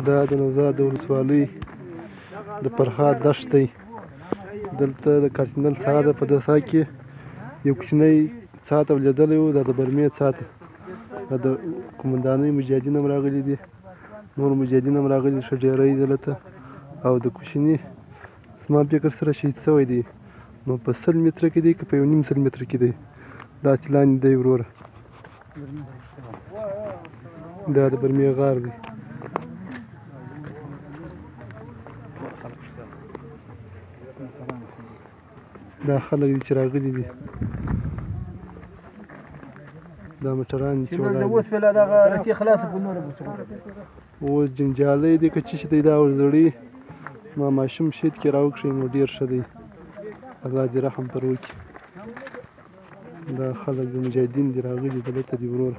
دا د نوزاد ولسوالۍ د فرهاد دښت دی. دلته د کارتینل څاه ده. په دې څاه کې یو کوچنی څاه ته لیدلی و، دا د برمې څاه ده. دا د قومندانۍ مجاهدین هم راغلي دي، نور مجاهدین هم راغلي دي، ښه ډېری دلته. او د کوچني زما فکر سره شهید شوی دی، نو په 100 متره کې دی که په 1.5 متره کې دی، داسې لاندې دی وروره. دا د برمې غار دی. دا خلک دي چې راغلي دي، دا موټران دي چې ولاړ دي. اوس جنجالۍ دی که څه شی دی، دا ورزړی ما ماشوم شهید کې راوکړئ نو ډېر ښه دی، الله دې رحم پر وکړي. دا خلک د مجاهدین دي راغلي دلته دي وروره.